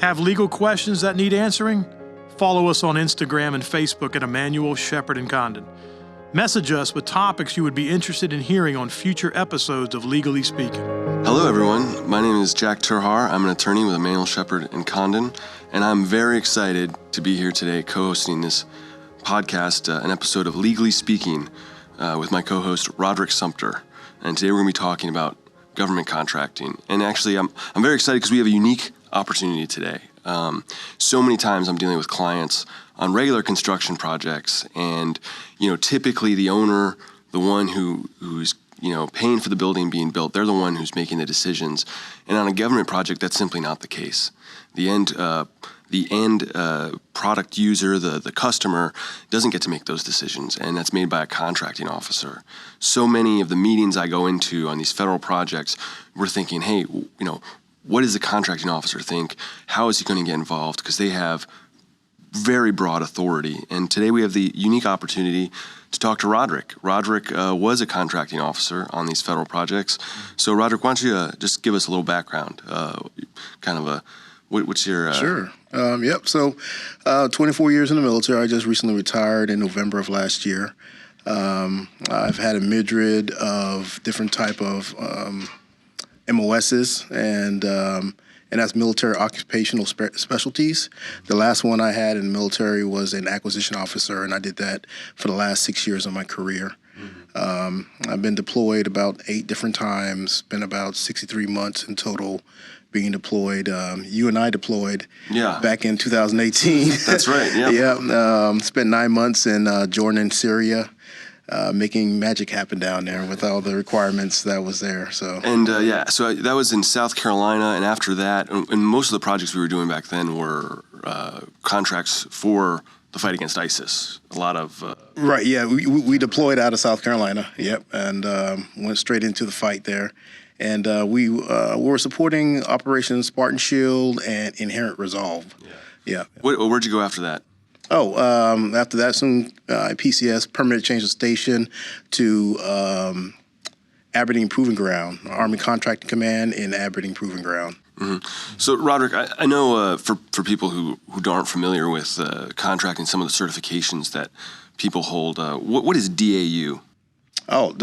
Have legal questions that need answering? Follow us on Instagram and Facebook at Emmanuel Shepherd and Condon. Message us with topics you would be interested in hearing on future episodes of Legally Speaking. Hello, everyone. My name is Jack Terhaar. I'm an attorney with Emmanuel Shepherd and Condon, and I'm very excited to be here today co-hosting this podcast, an episode of Legally Speaking with my co-host, Roderick Sumpter. And today we're going to be talking about government contracting. And actually, I'm very excited because we have a unique opportunity today. So many times I'm dealing with clients on regular construction projects, and typically the owner, the one who's paying for the building being built, they're the one who's making the decisions. And on a government project, that's simply not the case. The end product user, the customer, doesn't get to make those decisions, and that's made by a contracting officer. So many of the meetings I go into on these federal projects, we're thinking, hey, what does the contracting officer think? How is he going to get involved? Because they have very broad authority. And today we have the unique opportunity to talk to Roderick. Roderick was a contracting officer on these federal projects. So Roderick, why don't you just give us a little background, what's your... Sure. So 24 years in the military. I just recently retired in November of last year. I've had a myriad of different type of MOSs and that's military occupational specialties. The last one I had in the military was an acquisition officer, and I did that for the last 6 years of my career. I've been deployed about 8 different times, been about 63 months in total being deployed. You and I deployed back in 2018. That's right, yeah. Yeah, spent 9 months in Jordan and Syria. Making magic happen down there with all the requirements that was there. So that was in South Carolina, and after that, and most of the projects we were doing back then were contracts for the fight against ISIS. A lot of right, yeah. We deployed out of South Carolina, and went straight into the fight there, and we were supporting Operation Spartan Shield and Inherent Resolve. Yeah. Where'd you go after that? After that, soon PCS, Permanent Change of Station, to Aberdeen Proving Ground, Army Contracting Command in Aberdeen Proving Ground. Mm-hmm. So, Roderick, I know for people who aren't familiar with contracting, some of the certifications that people hold, what is DAU? I'll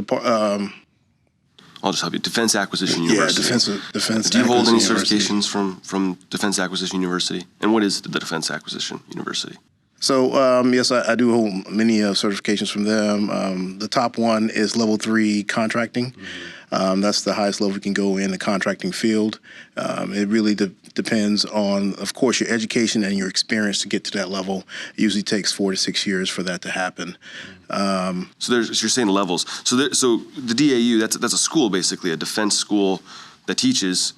just help you. Defense Acquisition University. Defense. Do you hold any certifications from Defense Acquisition University? And what is the Defense Acquisition University? So, yes, I do hold many certifications from them. The top one is Level 3 contracting. That's the highest level you can go in the contracting field. It really depends on, of course, your education and your experience to get to that level. It usually takes 4 to 6 years for that to happen. So you're saying levels. So the DAU, that's a school, basically, a defense school that teaches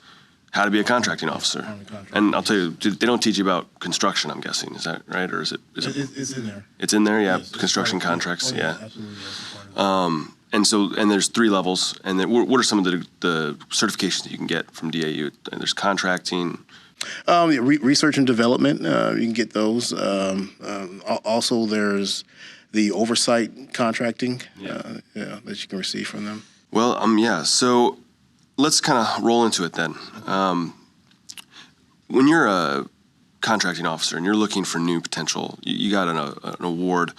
how to be a contracting officer. And I'll tell you, they don't teach you about construction, I'm guessing. Is that right? Or is it? It's in there. It's in there, yeah. Yes, construction contracts, yeah. Absolutely. Yes, And there's 3 levels. And then what are some of the certifications that you can get from DAU? There's contracting. Research and development, you can get those. Also, there's the oversight contracting that you can receive from them. Well, so let's kind of roll into it then. When you're a contracting officer and you're looking for new potential, you got an award.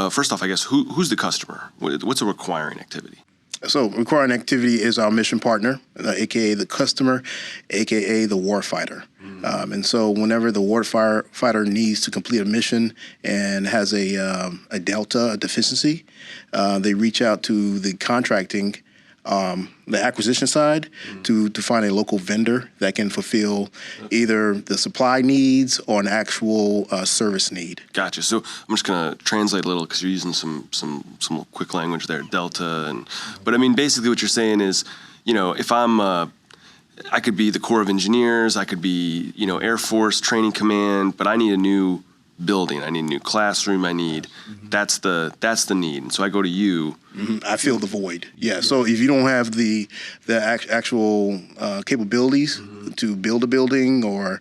First off, I guess, who's the customer? What's a requiring activity? So requiring activity is our mission partner, a.k.a. the customer, a.k.a. the warfighter. And so whenever the warfighter needs to complete a mission and has a delta, a deficiency, they reach out to the contracting, the acquisition side, to find a local vendor that can fulfill either the supply needs or an actual service need. Gotcha. So I'm just going to translate a little because you're using some quick language there, delta, but I mean basically what you're saying is, if I could be the Corps of Engineers, I could be Air Force Training Command, but I need a new building, I need a new classroom, that's the need. And so I go to you. I fill the void. Yeah. So if you don't have the actual capabilities to build a building or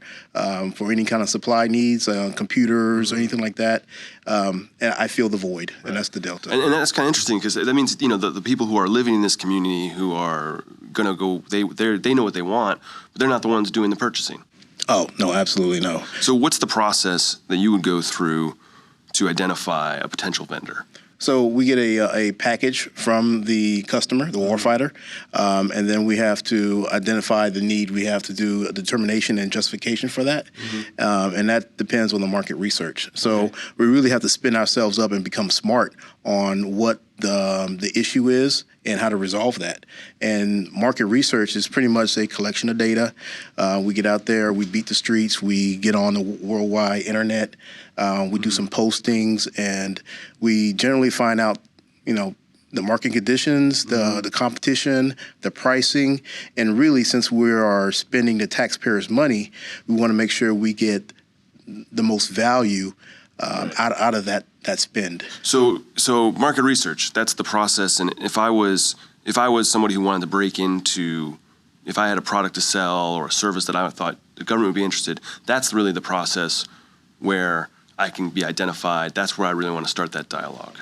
for any kind of supply needs, computers or anything like that, I fill the void, and that's the delta. And that's kind of interesting because that means the people who are living in this community who are going to go, they know what they want, but they're not the ones doing the purchasing. Oh, no, absolutely no. So what's the process that you would go through to identify a potential vendor? So we get a package from the customer, the warfighter, and then we have to identify the need. We have to do a determination and justification for that, and that depends on the market research. So we really have to spin ourselves up and become smart on what the issue is and how to resolve that. And market research is pretty much a collection of data. We get out there, we beat the streets, we get on the worldwide internet, we do some postings, and we generally find out, the market conditions, the competition, the pricing, and really, since we are spending the taxpayers' money, we want to make sure we get the most value out of that spend. So market research, that's the process. And if I was somebody who wanted to break into, if I had a product to sell or a service that I thought the government would be interested, that's really the process where I can be identified. That's where I really want to start that dialogue.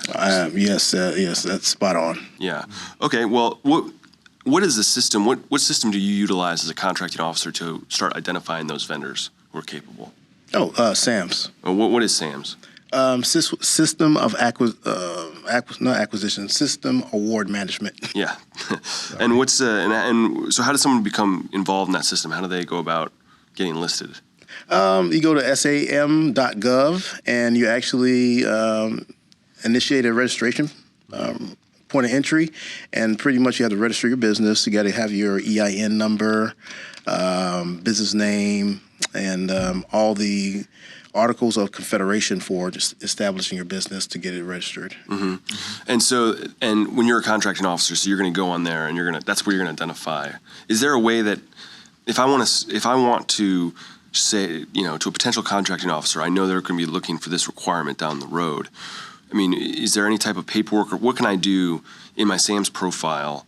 Yes, that's spot on. Yeah. Okay. Well, what is the system? What system do you utilize as a contracting officer to start identifying those vendors who are capable? SAMS. What is SAMS? System of acquisition, system award management. Yeah. And what's and so how does someone become involved in that system? How do they go about getting listed? You go to sam.gov and you actually initiate a registration point of entry, and pretty much you have to register your business. You got to have your EIN number, business name, and all the articles of confederation for just establishing your business to get it registered. Mm-hmm. And when you're a contracting officer, so you're going to go on there and that's where you're going to identify. Is there a way that if I want to say, to a potential contracting officer, I know they're going to be looking for this requirement down the road. I mean, is there any type of paperwork, or what can I do in my SAMS profile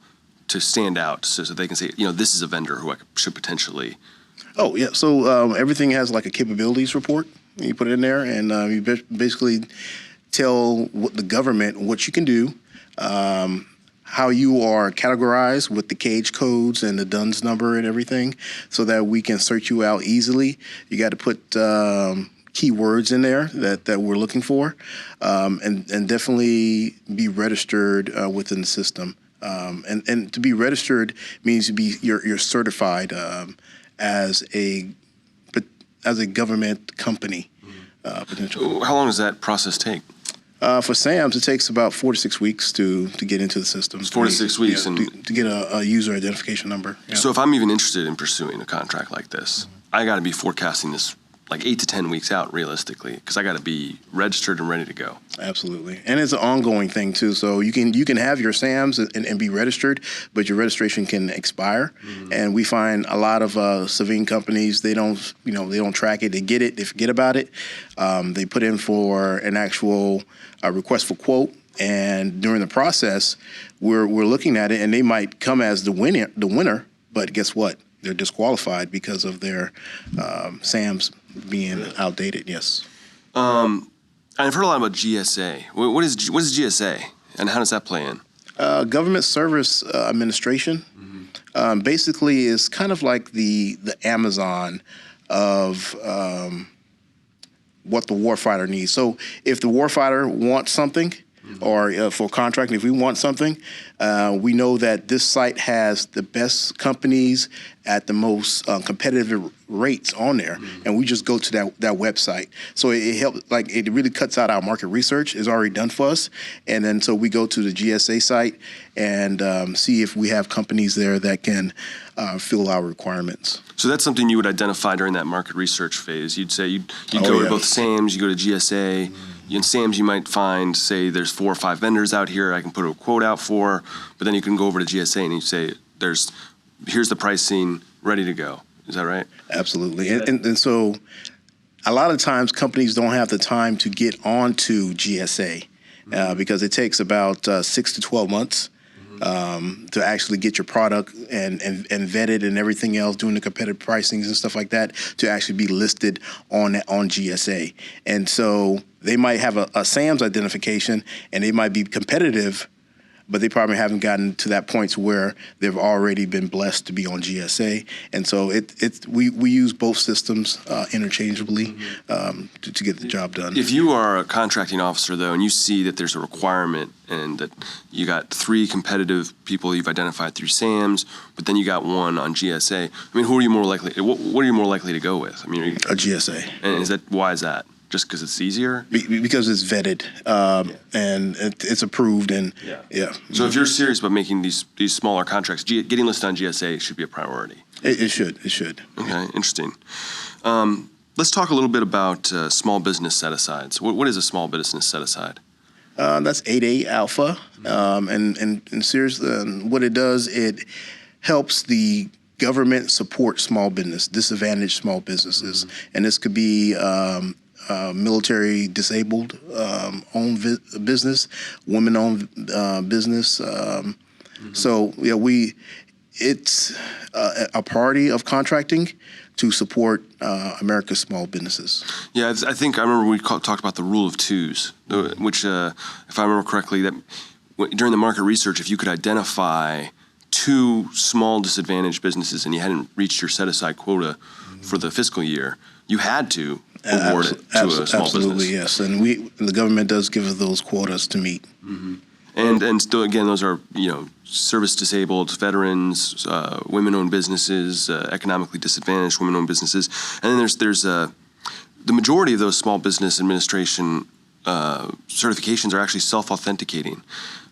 to stand out so they can say, this is a vendor who I should potentially. Oh, yeah. So everything has like a capabilities report. You put it in there, and you basically tell the government what you can do, how you are categorized with the cage codes and the DUNS number and everything, so that we can search you out easily. You got to put keywords in there that we're looking for, and definitely be registered within the system. And to be registered means you're certified as a government company, potentially. How long does that process take? For SAMS, it takes about 4 to 6 weeks to get into the system. 4 to 6 weeks, to get a user identification number. Yeah. So if I'm even interested in pursuing a contract like this, I got to be forecasting this like 8 to 10 weeks out realistically, because I got to be registered and ready to go. Absolutely. And it's an ongoing thing too. So you can have your SAMs and be registered, but your registration can expire. Mm-hmm. And we find a lot of civilian companies, they don't track it. They get it, they forget about it. They put in for an actual request for quote. And during the process, we're looking at it, and they might come as the winner, but guess what? They're disqualified because of their SAMs being outdated. Yes. I've heard a lot about GSA. What is GSA, and how does that play in? Government Service Administration. Mm-hmm. Basically, is kind of like the Amazon of what the warfighter needs. So if the warfighter wants something, or for contracting, if we want something, we know that this site has the best companies at the most competitive rates on there, and we just go to that website. So it helps, like it really cuts out our market research. It's already done for us, and then so we go to the GSA site and see if we have companies there that can fill our requirements. So that's something you would identify during that market research phase. You'd say you'd go to both SAMS, you go to GSA. In SAMS, you might find, say, there's 4 or 5 vendors out here I can put a quote out for, but then you can go over to GSA and you say, here's the pricing, ready to go. Is that right? Absolutely. And so a lot of times companies don't have the time to get onto GSA because it takes about 6 to 12 months to actually get your product and vet it and everything else, doing the competitive pricings and stuff like that, to actually be listed on GSA. And so they might have a SAMS identification, and they might be competitive but they probably haven't gotten to that point to where they've already been blessed to be on GSA. And so we use both systems interchangeably to get the job done. If you are a contracting officer, though, and you see that there's a requirement and that you got 3 competitive people you've identified through SAMs, but then you got 1 on GSA, I mean, who are you more likely? What are you more likely to go with? I mean, a GSA. And why is that? Just because it's easier? Because it's vetted and it's approved, and yeah. So if you're serious about making these smaller contracts, getting listed on GSA should be a priority. It should. Okay, interesting. Let's talk a little bit about small business set-asides. What is a small business set-aside? That's 8A Alpha, and seriously, what it does, it helps the government support small business, disadvantaged small businesses, and this could be military disabled owned business, women owned business. So yeah, it's a priority of contracting to support America's small businesses. Yeah, I think I remember we talked about the rule of 2s, which, if I remember correctly, that during the market research, if you could identify 2 small disadvantaged businesses and you hadn't reached your set-aside quota for the fiscal year, you had to award it to a small absolutely, business. yes. And the government does give us those quotas to meet. Mm-hmm. And still, again, those are, service disabled, veterans, women-owned businesses, economically disadvantaged women-owned businesses. And then there's the majority of those small business administration certifications are actually self-authenticating.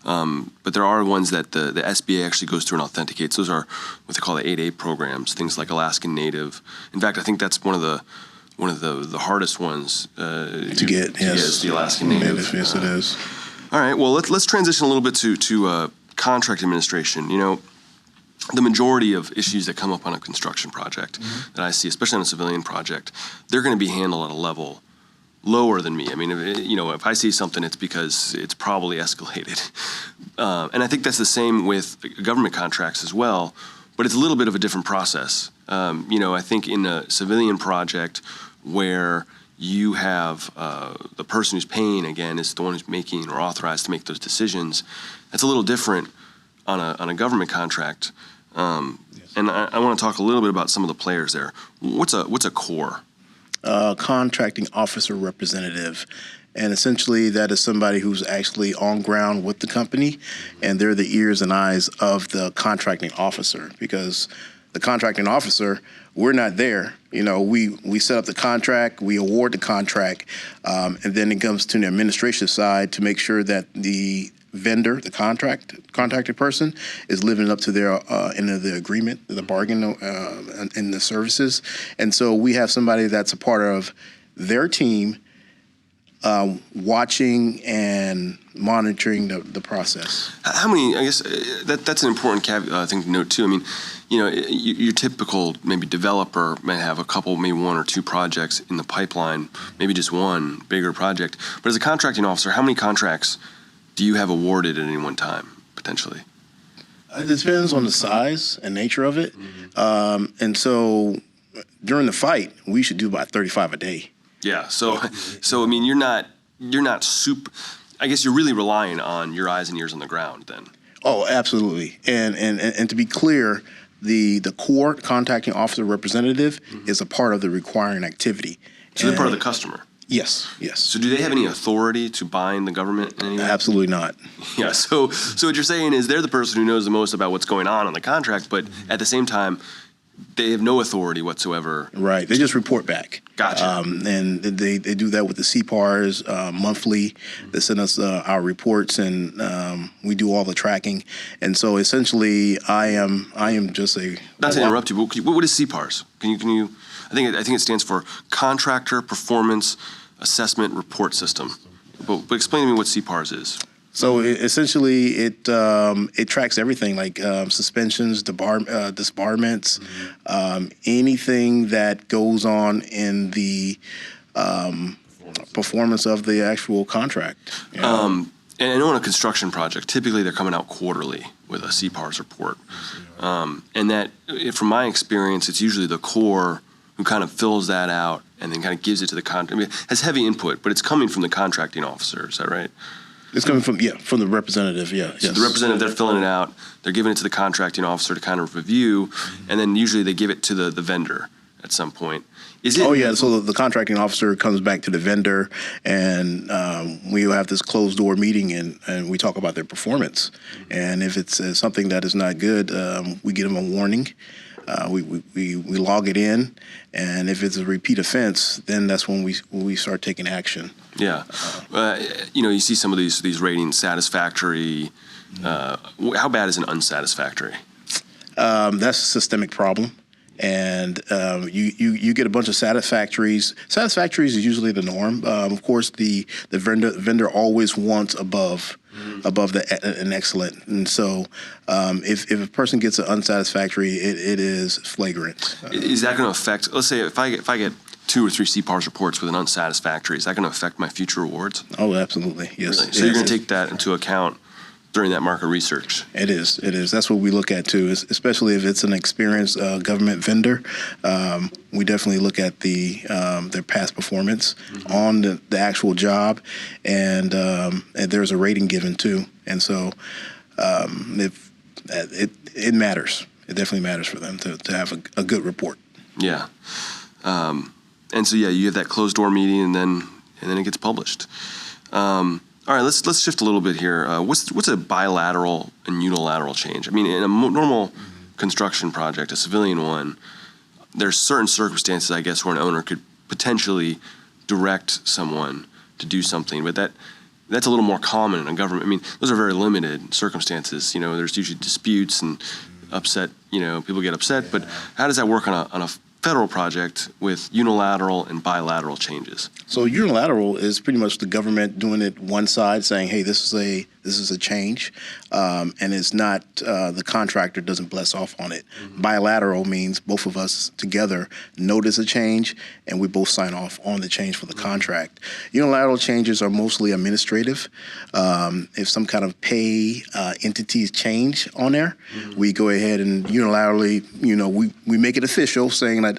But there are ones that the SBA actually goes through and authenticates. Those are what they call the 8A programs, things like Alaskan Native. In fact, I think that's one of the hardest ones to get. Yes, is the Alaskan Native. Yes, it is. All right. Well, let's transition a little bit to contract administration. The majority of issues that come up on a construction project that I see, especially on a civilian project, they're going to be handled at a level lower than me. I mean, if I see something, it's because it's probably escalated. And I think that's the same with government contracts as well, but it's a little bit of a different process. I think in a civilian project where you have the person who's paying, again, is the one who's making or authorized to make those decisions, that's a little different on a government contract. Yes. And I want to talk a little bit about some of the players there. What's a core? Contracting officer representative. And essentially that is somebody who's actually on ground with the company, and they're the ears and eyes of the contracting officer, because the contracting officer, we're not there. We set up the contract, we award the contract, and then it comes to the administrative side to make sure that the vendor, the contracted person, is living up to their end of the agreement, the bargain, and the services. And so we have somebody that's a part of their team, watching and monitoring the process. How many? I guess that's an important thing to note too. I mean, your typical maybe developer may have a couple, maybe 1 or 2 projects in the pipeline, maybe just one bigger project. But as a contracting officer, how many contracts do you have awarded at any one time, potentially? It depends on the size and nature of it. And so during the fight, we should do about 35 a day. Yeah. So I mean, you're not super. I guess you're really relying on your eyes and ears on the ground then. Oh, absolutely. And to be clear, the core contracting officer representative is a part of the requiring activity. So they're part of the customer. Yes. So do they have any authority to bind the government in any way? Absolutely not. Yeah, so what you're saying is they're the person who knows the most about what's going on the contract, but at the same time, they have no authority whatsoever. Right. They just report back. Gotcha. And they do that with the CPARs monthly. They send us our reports, and we do all the tracking. And so essentially, I am just a. Not to interrupt you, but what is CPARs? Can you? I think it stands for Contractor Performance Assessment Report System. But explain to me what CPARs is. So essentially, it tracks everything like suspensions, disbarments, anything that goes on in the performance of the actual contract. And I know on a construction project, typically they're coming out quarterly with a CPARs report. And that, from my experience, it's usually the core who kind of fills that out and then kind of gives it to the contract. I mean, it has heavy input, but it's coming from the contracting officer. Is that right? It's coming from the representative. Yeah. So the representative, they're filling it out. They're giving it to the contracting officer to kind of review, and then usually they give it to the vendor at some point. Is it? Oh yeah. So the contracting officer comes back to the vendor, and we have this closed door meeting, and we talk about their performance. And if it's something that is not good, we give them a warning. We log it in, and if it's a repeat offense, then that's when we start taking action. Yeah, you see some of these ratings satisfactory. How bad is an unsatisfactory? That's a systemic problem, and you get a bunch of satisfactories. Satisfactories is usually the norm. Of course, the vendor always wants above an excellent, and so if a person gets an unsatisfactory, it is flagrant. Is that going to affect? Let's say if I get 2 or 3 CPARS reports with an unsatisfactory, is that going to affect my future awards? Oh, absolutely, yes. Really? So you're going to take that into account during that market research? It is. That's what we look at too, especially if it's an experienced government vendor. We definitely look at their past performance on the actual job, and there's a rating given too. And so if it matters. It definitely matters for them to have a good report. Yeah. And so you have that closed door meeting, and then it gets published. All right, let's shift a little bit here. What's a bilateral and unilateral change? I mean, in a normal construction project, a civilian one, there's certain circumstances, I guess, where an owner could potentially direct someone to do something, but that's a little more common in a government. I mean, those are very limited circumstances. There's usually disputes and upset. People get upset. But how does that work on a federal project with unilateral and bilateral changes? So unilateral is pretty much the government doing it one side, saying, "Hey, this is a change," and it's not the contractor doesn't bless off on it. Bilateral means both of us together notice a change, and we both sign off on the change for the contract. Unilateral changes are mostly administrative. If some kind of pay entities change on there, we go ahead and unilaterally, we make it official, saying that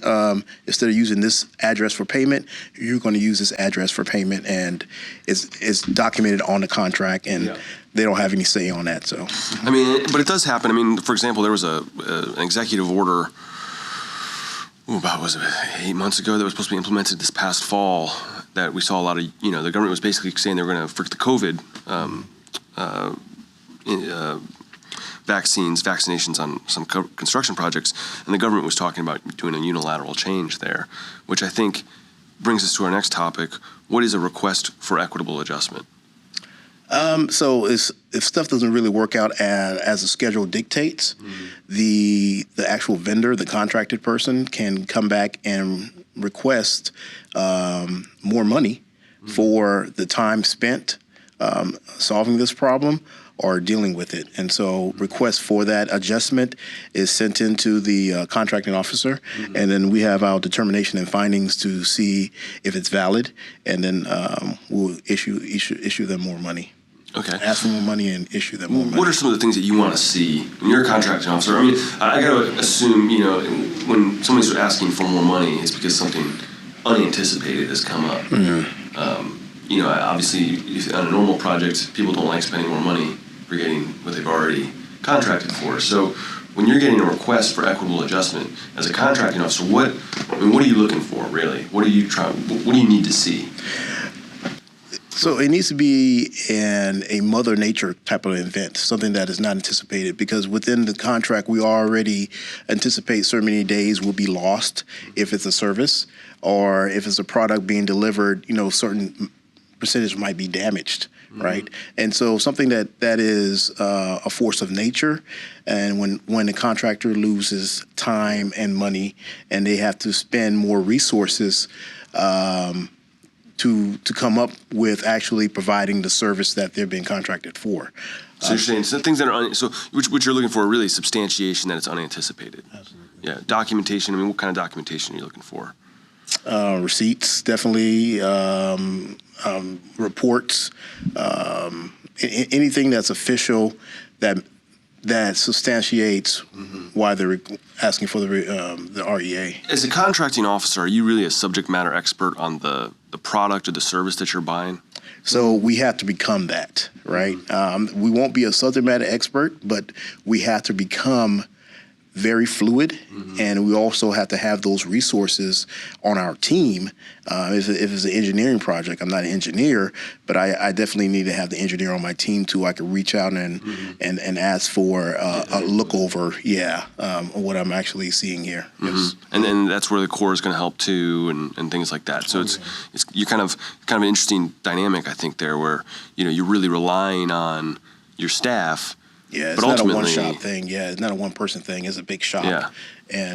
instead of using this address for payment, you're going to use this address for payment, and it's documented on the contract, and they don't have any say on that. So, I mean, but it does happen. I mean, for example, there was an executive order, about 8 months ago, that was supposed to be implemented this past fall. That we saw a lot of, the government was basically saying they were going to, for the COVID vaccinations on some construction projects, and the government was talking about doing a unilateral change there, which I think brings us to our next topic. What is a request for equitable adjustment? So if stuff doesn't really work out as the schedule dictates, the actual vendor, the contracted person, can come back and request more money for the time spent solving this problem or dealing with it. And so request for that adjustment is sent into the contracting officer, and then we have our determination and findings to see if it's valid, and then we'll issue them more money. Okay. Ask for more money and issue them more money. What are some of the things that you want to see when you're a contracting officer? I mean, I got to assume, when somebody's asking for more money, it's because something unanticipated has come up. Obviously, on a normal project, people don't like spending more money for getting what they've already contracted for. So when you're getting a request for equitable adjustment as a contracting officer, what are you looking for, really? What do you need to see? So it needs to be a Mother Nature type of event, something that is not anticipated, because within the contract, we already anticipate so many days will be lost if it's a service, or if it's a product being delivered, certain percentage might be damaged, right? And so something that is a force of nature, and when the contractor loses time and money and they have to spend more resources to come up with actually providing the service that they're being contracted for. So you're saying some things that are what you're looking for really substantiation that it's unanticipated. Absolutely. Yeah, documentation. I mean, what kind of documentation are you looking for? Receipts, definitely. Reports. Anything that's official that substantiates why they're asking for the REA. As a contracting officer, are you really a subject matter expert on the product or the service that you're buying? So we have to become that, right? We won't be a subject matter expert, but we have to become very fluid, and we also have to have those resources on our team. If it's an engineering project, I'm not an engineer, but I definitely need to have the engineer on my team too. I can reach out and ask for a look over, what I'm actually seeing here. Yes. And then that's where the core is going to help too, and things like that. So it's you kind of an interesting dynamic, I think, there where you're really relying on your staff. Yeah, it's not a one-shop thing. Yeah, it's not a one-person thing. It's a big shop. Yeah,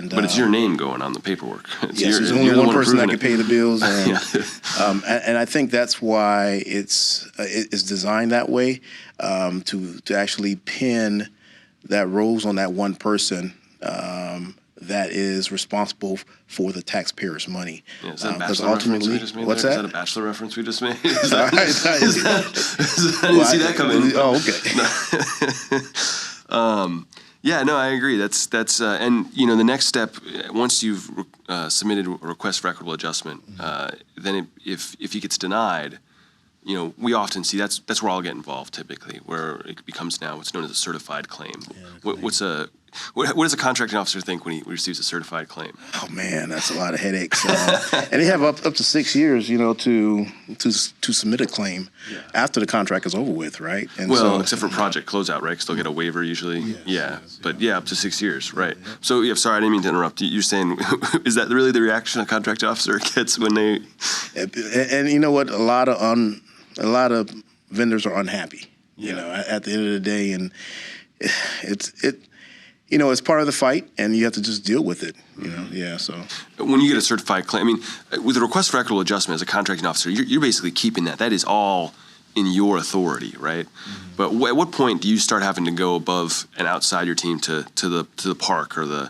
but it's your name going on the paperwork. There's only one person that can pay the bills, and and I think that's why it's designed that way, to actually pin that roles on that one person that is responsible for the taxpayers' money. Yeah, is that a bachelor reference we just made? What's that? Is that a bachelor reference we just made? I didn't see that coming. Oh, okay. Yeah, no, I agree. That's and the next step, once you've submitted a request for equitable adjustment, then if he gets denied, we often see that's where I'll get involved typically, where it becomes now what's known as a certified claim. Yeah, what does a contracting officer think when he receives a certified claim? Oh man, that's a lot of headaches. And they have up to 6 years, to submit a claim after the contract is over with, right? And except for project closeout, right? Because they'll get a waiver usually. Yes, but up to 6 years, right? Yeah. So sorry, I didn't mean to interrupt. You're saying, is that really the reaction a contracting officer gets when they? And you know what? A lot of vendors are unhappy. At the end of the day, and it's part of the fight, and you have to just deal with it. So when you get a certified claim, with a request for equitable adjustment as a contracting officer, you're basically keeping that. That is all in your authority, right? But at what point do you start having to go above and outside your team to the park or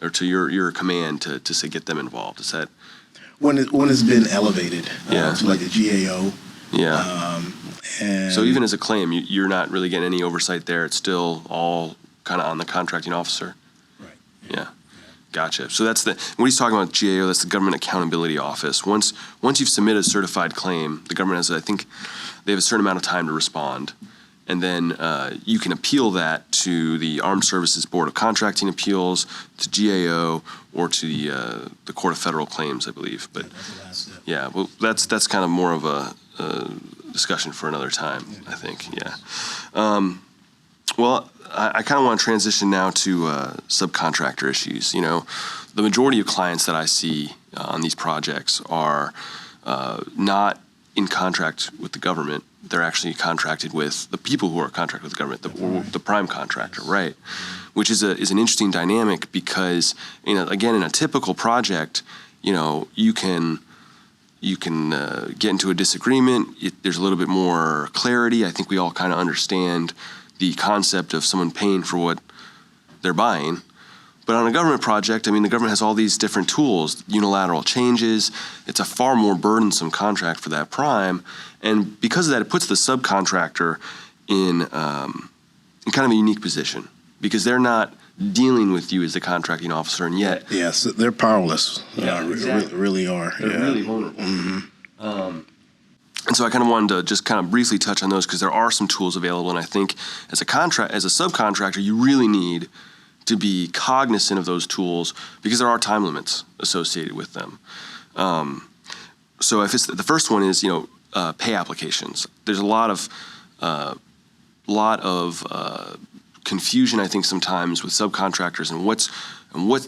to your command to say get them involved? Is that when it's been elevated to like the GAO? Yeah. And so even as a claim, you're not really getting any oversight there. It's still all kind of on the contracting officer. Right. Yeah. Gotcha. So that's when he's talking about GAO, that's the Government Accountability Office. Once you've submitted a certified claim, the government has, I think, they have a certain amount of time to respond. And then you can appeal that to the Armed Services Board of Contracting Appeals, to GAO, or to the Court of Federal Claims, I believe. But that's the last step. Yeah, well, that's kind of more of a discussion for another time, I think. Yeah. Well, I kind of want to transition now to subcontractor issues. The majority of clients that I see on these projects are not in contract with the government. They're actually contracted with the people who are contracted with the government, the prime contractor, right? Which is an interesting dynamic because, again, in a typical project, you can get into a disagreement. There's a little bit more clarity. I think we all kind of understand the concept of someone paying for what they're buying. But on a government project, the government has all these different tools, unilateral changes. It's a far more burdensome contract for that prime. And because of that, it puts the subcontractor in kind of a unique position because they're not dealing with you as the contracting officer, and yet... Yes, they're powerless. Yeah, exactly. Really are. They're really vulnerable. And so I kind of wanted to just kind of briefly touch on those because there are some tools available, and I think as a subcontractor, you really need to be cognizant of those tools because there are time limits associated with them. So if it's the first one is pay applications. There's a lot of confusion, I think, sometimes with subcontractors and what's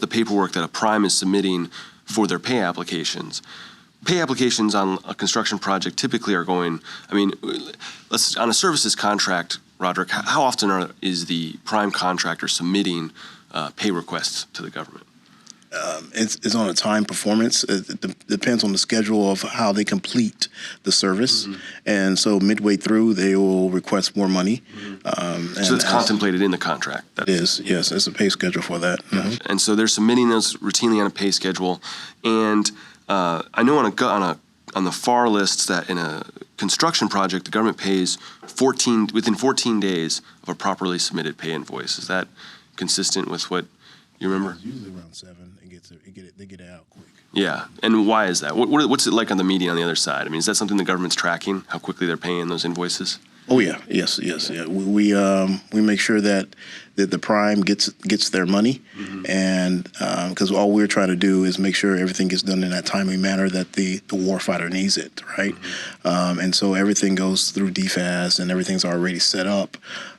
the paperwork that a prime is submitting for their pay applications. Pay applications on a construction project typically are going, on a services contract, Roderick, how often is the prime contractor submitting pay requests to the government? It's on a time performance. It depends on the schedule of how they complete the service. And so midway through, they will request more money. So it's contemplated in the contract? It is, yes. There's a pay schedule for that. And so they're submitting those routinely on a pay schedule. And I know on the FAR lists that in a construction project, the government pays within 14 days of a properly submitted pay invoice. Is that consistent with what You remember? Usually around 7, they get it out quick. Yeah, and why is that? What's it like on the median on the other side? I mean, is that something the government's tracking? How quickly they're paying those invoices? Oh yeah, yes. Yeah. We make sure that the prime gets their money, and because all we're trying to do is make sure everything gets done in that timely manner that the warfighter needs it, right? And so everything goes through DFAS, and everything's already set up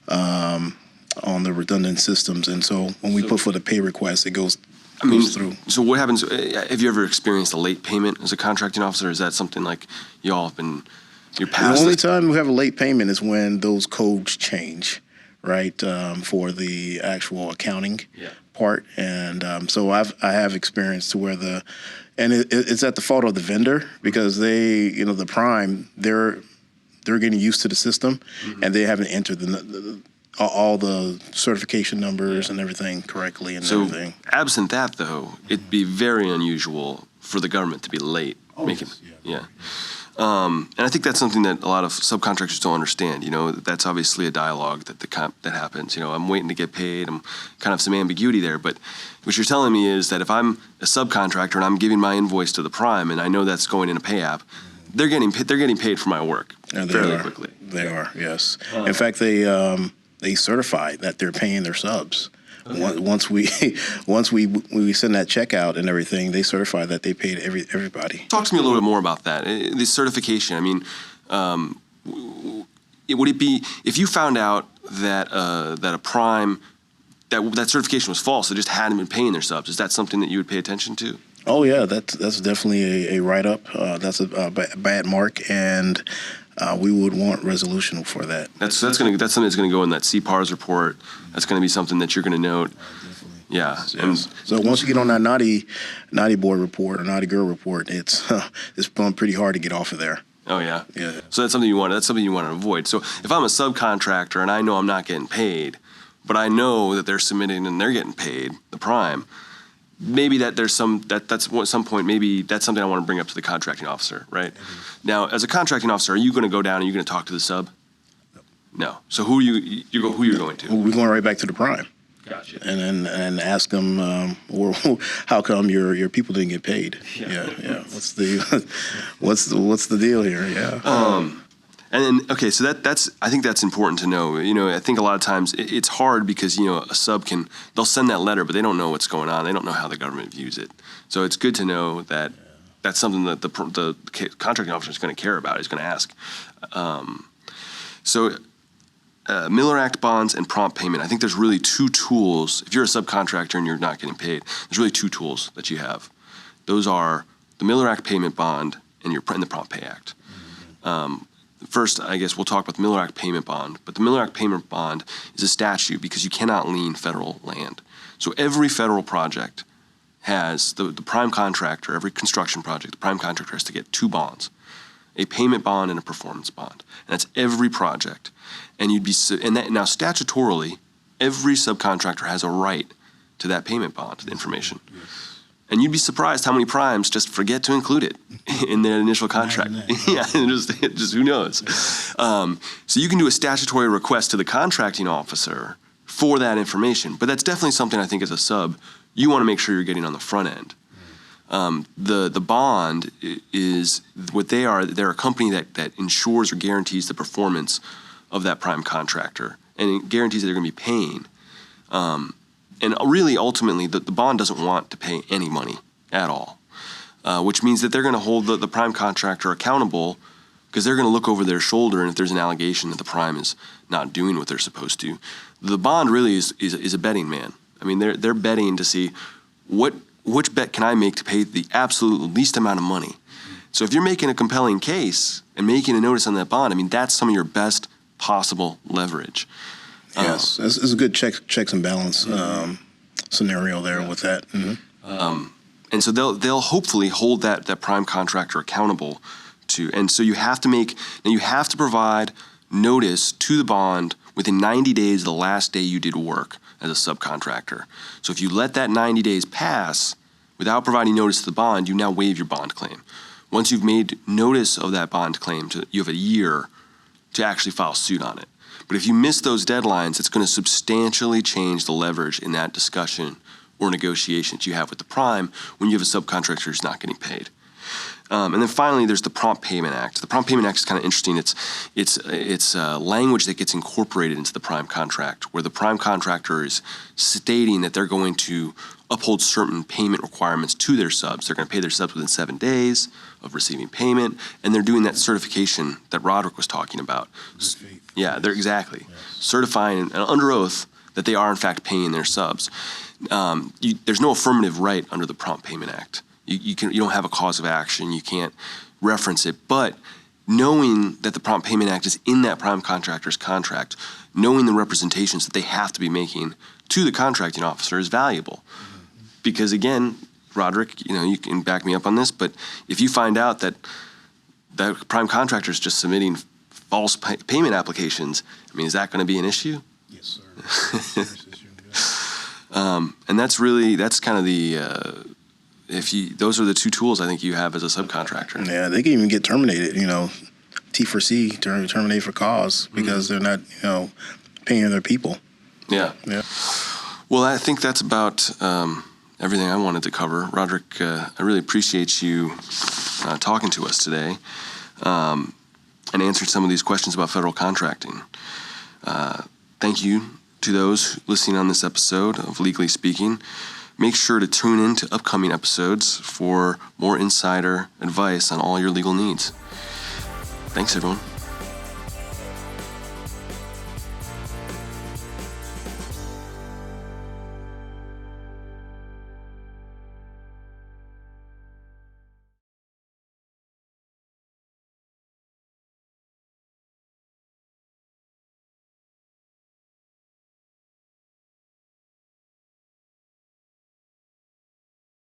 on the redundant systems. And so when we put for the pay request, it goes through. So what happens? Have you ever experienced a late payment as a contracting officer? Is that something like y'all have been? The only time we have a late payment is when those codes change, right, for the actual accounting part. And so I have experience to where it's at the fault of the vendor, because they, the prime, they're getting used to the system, and they haven't entered all the certification numbers and everything correctly and everything. Absent that, though, it'd be very unusual for the government to be late. And I think that's something that a lot of subcontractors don't understand. That's obviously a dialogue that happens. I'm waiting to get paid. I'm kind of some ambiguity there. But what you're telling me is that if I'm a subcontractor and I'm giving my invoice to the prime and I know that's going in a pay app, they're getting paid for my work fairly quickly. They are, yes. In fact, they certify that they're paying their subs. Okay. Once we send that check out and everything, they certify that they paid everybody. Talk to me a little bit more about that. The certification. I mean, would it be if you found out that a prime that certification was false, they just hadn't been paying their subs? Is that something that you would pay attention to? Oh yeah, that's definitely a write up. That's a bad mark, and we would want resolution for that. That's something that's going to go in that CPARS report. That's going to be something that you're going to note. Yeah. Yes. So once you get on that naughty boy report or naughty girl report, it's pretty hard to get off of there. Oh yeah. Yeah. So that's something you want to avoid. So if I'm a subcontractor and I know I'm not getting paid, but I know that they're submitting and they're getting paid, the prime, maybe that's at some point, maybe that's something I want to bring up to the contracting officer, right? Mm-hmm. Now, as a contracting officer, are you going to go down and you're going to talk to the sub? No. So who are you going to? We're going right back to the prime. Gotcha. And ask them, how come your people didn't get paid? Yeah. What's the deal here? Yeah. And then, okay, so I think that's important to know. I think a lot of times it's hard because, a sub they'll send that letter, but they don't know what's going on. They don't know how the government views it. So it's good to know that that's something that the contracting officer is going to care about. He's going to ask. Miller Act bonds and prompt payment. I think there's really two tools. If you're a subcontractor and you're not getting paid, there's really two tools that you have. Those are the Miller Act payment bond and the Prompt Pay Act. First, I guess we'll talk about the Miller Act payment bond. But the Miller Act payment bond is a statute because you cannot lien federal land. So every federal project has the prime contractor, every construction project, the prime contractor has to get two bonds, a payment bond and a performance bond. And that's every project. And now statutorily, every subcontractor has a right to that payment bond information. Yes. And you'd be surprised how many primes just forget to include it in their initial contract. Just who knows? So you can do a statutory request to the contracting officer for that information. But that's definitely something I think as a sub, you want to make sure you're getting on the front end. The bond is what they are. They're a company that ensures or guarantees the performance of that prime contractor, and it guarantees that they're going to be paying. And really, ultimately, the bond doesn't want to pay any money at all, which means that they're going to hold the prime contractor accountable because they're going to look over their shoulder, and if there's an allegation that the prime is not doing what they're supposed to, the bond really is a betting man. I mean, they're betting to see which bet can I make to pay the absolute least amount of money. So if you're making a compelling case and making a notice on that bond, I mean, that's some of your best possible leverage. Yes, it's a good checks and balance scenario there with that. Mm-hmm. And so they'll hopefully hold that prime contractor accountable to. And so you have to provide notice to the bond within 90 days of the last day you did work as a subcontractor. So if you let that 90 days pass without providing notice to the bond, you now waive your bond claim. Once you've made notice of that bond claim, you have a year to actually file suit on it. But if you miss those deadlines, it's going to substantially change the leverage in that discussion or negotiations you have with the prime when you have a subcontractor who's not getting paid. And then finally, there's the Prompt Payment Act. The Prompt Payment Act is kind of interesting. It's language that gets incorporated into the prime contract, where the prime contractor is stating that they're going to uphold certain payment requirements to their subs. They're going to pay their subs within 7 days of receiving payment, and they're doing that certification that Roderick was talking about. Yeah, they're exactly certifying and under oath that they are in fact paying their subs. There's no affirmative right under the Prompt Payment Act. You don't have a cause of action. You can't reference it. But knowing that the Prompt Payment Act is in that prime contractor's contract, knowing the representations that they have to be making to the contracting officer is valuable. Because again, Roderick, you can back me up on this, but if you find out that that prime contractor is just submitting false payment applications, I mean, is that going to be an issue? Yes, sir. And that's kind of the those are the two tools I think you have as a subcontractor. Yeah, they can even get terminated, T4C, terminate for cause, because they're not, paying their people. Yeah. Yeah. Well, I think that's about everything I wanted to cover. Roderick, I really appreciate you talking to us today and answering some of these questions about federal contracting. Thank you to those listening on this episode of Legally Speaking. Make sure to tune in to upcoming episodes for more insider advice on all your legal needs. Thanks, everyone.